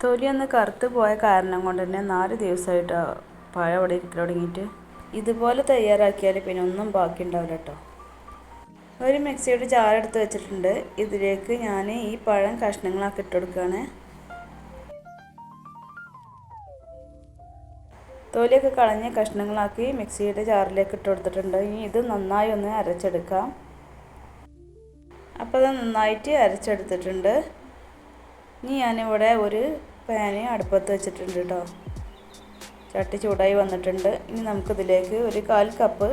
തൊലി ഒന്ന് കറുത്ത് പോയ കാരണം കൊണ്ട് തന്നെ 4 ദിവസമായിട്ട് പഴം ഇവിടെ ഇരിക്കൽ തുടങ്ങിയിട്ട്. ഇതുപോലെ തയ്യാറാക്കിയാൽ പിന്നെ ഒന്നും ബാക്കി ഉണ്ടാവില്ല കേട്ടോ. ഒരു മിക്സിയുടെ ജാർ എടുത്ത് വെച്ചിട്ടുണ്ട്. ഇതിലേക്ക് ഞാൻ ഈ പഴം കഷ്ണങ്ങളാക്കി ഇട്ട് കൊടുക്കുകയാണ്. തൊലിയൊക്കെ കളഞ്ഞ് കഷ്ണങ്ങളാക്കി മിക്സിയുടെ ജാറിലേക്ക് ഇട്ട് കൊടുത്തിട്ടുണ്ട്. ഇനി ഇത് നന്നായി ഒന്ന് അരച്ചെടുക്കാം. അപ്പോൾ അത് നന്നായിട്ട് അരച്ചെടുത്തിട്ടുണ്ട്. ഇനി ഞാനിവിടെ ഒരു പാന് അടുപ്പത്ത് വെച്ചിട്ടുണ്ട് കേട്ടോ. ചട്ടി ചൂടായി വന്നിട്ടുണ്ട്. ഇനി നമുക്കിതിലേക്ക് ഒരു 1/4 കപ്പ്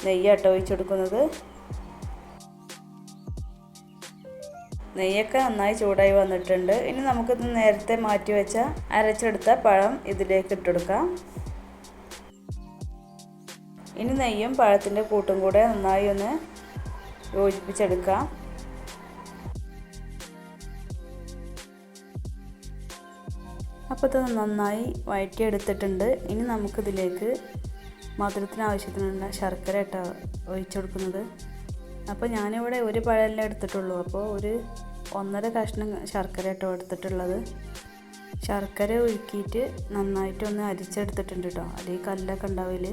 നെയ്യാട്ടോ ഒഴിച്ച് കൊടുക്കുന്നത്. നെയ്യൊക്കെ നന്നായി ചൂടായി വന്നിട്ടുണ്ട്. ഇനി നമുക്കിത് നേരത്തെ മാറ്റി വെച്ച അരച്ചെടുത്ത പഴം ഇതിലേക്ക് ഇട്ടെടുക്കാം. ഇനി നെയ്യും പഴത്തിൻ്റെ കൂട്ടും കൂടെ നന്നായി ഒന്ന് യോജിപ്പിച്ചെടുക്കാം. അപ്പോൾ ഇത് നന്നായി വഴറ്റിയെടുത്തിട്ടുണ്ട്. ഇനി നമുക്കിതിലേക്ക് മധുരത്തിന് ആവശ്യത്തിനുള്ള ശർക്കര ഇട്ടോ ഒഴിച്ചു കൊടുക്കുന്നത്. അപ്പോൾ ഞാനിവിടെ ഒരു പഴമല്ലേ എടുത്തിട്ടുള്ളൂ. അപ്പോൾ ഒരു 1.5 കഷ്ണം ശർക്കര ഇട്ടോ എടുത്തിട്ടുള്ളത്. ശർക്കര ഉരുക്കിയിട്ട് നന്നായിട്ടൊന്ന് അരിച്ചെടുത്തിട്ടുണ്ട് കേട്ടോ. അല്ലെങ്കിൽ കല്ലൊക്കെ ഉണ്ടാവില്ല.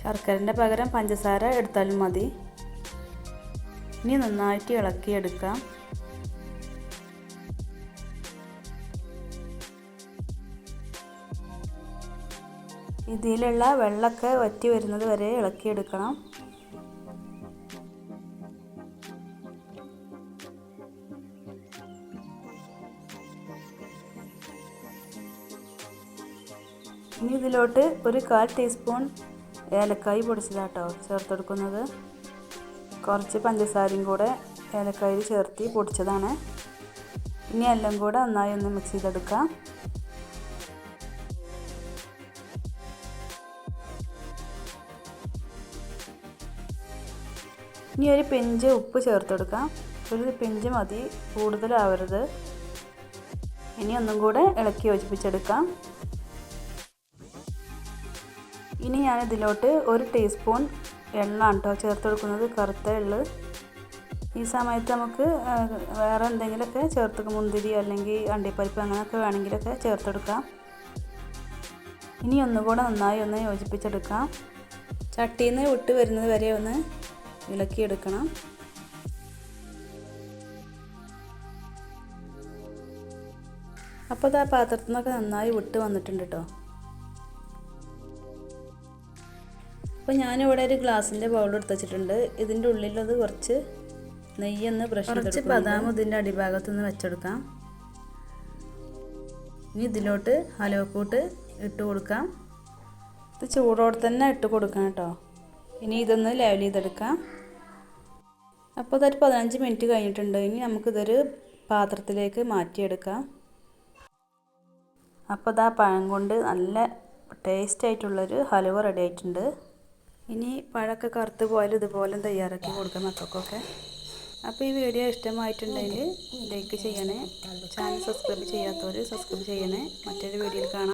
ശർക്കരൻ്റെ പകരം പഞ്ചസാര എടുത്താലും മതി. ഇനി നന്നായിട്ട് ഇളക്കിയെടുക്കാം. ഇതിലുള്ള വെള്ളമൊക്കെ വറ്റി വരുന്നത് വരെ ഇളക്കിയെടുക്കണം. ഇനി ഇതിലോട്ട് ഒരു 1/4 ടീസ്പൂൺ ഏലക്കായ് പൊടിച്ചതാട്ടോ ചേർത്ത് കൊടുക്കുന്നത്. കുറച്ച് പഞ്ചസാരയും കൂടെ ഏലക്കായിൽ ചേർത്ത് പൊടിച്ചതാണ്. ഇനി എല്ലാം കൂടെ നന്നായി ഒന്ന് മിക്സ് ചെയ്തെടുക്കാം. ഇനി ഒരു പിഞ്ച് ഉപ്പ് ചേർത്ത് കൊടുക്കാം. ഒരു പിഞ്ച് മതി, കൂടുതലാവരുത്. ഇനി ഒന്നും കൂടെ ഇളക്കി യോജിപ്പിച്ചെടുക്കാം. ഇനി ഞാനിതിലോട്ട് 1 ടീസ്പൂൺ എള്ളാണ് കേട്ടോ ചേർത്ത് കൊടുക്കുന്നത്, കറുത്ത എള്ള്. ഈ സമയത്ത് നമുക്ക് വേറെ എന്തെങ്കിലുമൊക്കെ ചേർത്ത് മുന്തിരി അല്ലെങ്കിൽ അണ്ടിപ്പരിപ്പ് അങ്ങനെയൊക്കെ വേണമെങ്കിലൊക്കെ ചേർത്തെടുക്കാം. ഇനി ഒന്നുകൂടെ നന്നായി ഒന്ന് യോജിപ്പിച്ചെടുക്കാം. ചട്ടിയിൽ നിന്ന് വിട്ട് വരുന്നത് വരെ ഒന്ന് ഇളക്കിയെടുക്കണം. അപ്പോൾ ഇത് ആ പാത്രത്തിൽ നിന്നൊക്കെ നന്നായി വിട്ട് വന്നിട്ടുണ്ട് കേട്ടോ. അപ്പോൾ ഞാനിവിടെ ഒരു ഗ്ലാസിൻ്റെ ബൗൾ എടുത്ത് വെച്ചിട്ടുണ്ട്. ഇതിൻ്റെ ഉള്ളിലത് കുറച്ച് നെയ്യൊന്ന് ബ്രഷ് ചെയ്ത് ബദാം ഇതിൻ്റെ അടിഭാഗത്തുനിന്ന് വെച്ചെടുക്കാം. ഇനി ഇതിലോട്ട് ഹലുവക്കൂട്ട് ഇട്ട് കൊടുക്കാം. ഇത് ചൂടോടെ തന്നെ ഇട്ട് കൊടുക്കാം കേട്ടോ. ഇനി ഇതൊന്ന് ലെവൽ ചെയ്തെടുക്കാം. അപ്പോൾ ഇതൊരു 15 മിനിറ്റ് കഴിഞ്ഞിട്ടുണ്ട്. ഇനി നമുക്കിതൊരു പാത്രത്തിലേക്ക് മാറ്റിയെടുക്കാം. അപ്പോൾ ഇതാ പഴം കൊണ്ട് നല്ല ടേസ്റ്റ് ആയിട്ടുള്ളൊരു ഹലുവ റെഡി ആയിട്ടുണ്ട്. ഇനി പഴമൊക്കെ കറുത്ത് പോയാലും ഇതുപോലെ തയ്യാറാക്കി കൊടുക്കാം മക്കൾക്കൊക്കെ. അപ്പോൾ ഈ വീഡിയോ ഇഷ്ടമായിട്ടുണ്ടെങ്കിൽ ലൈക്ക് ചെയ്യണേ. ചാനൽ സബ്സ്ക്രൈബ് ചെയ്യാത്തവർ സബ്സ്ക്രൈബ് ചെയ്യണേ. മറ്റൊരു വീഡിയോയിൽ കാണാം.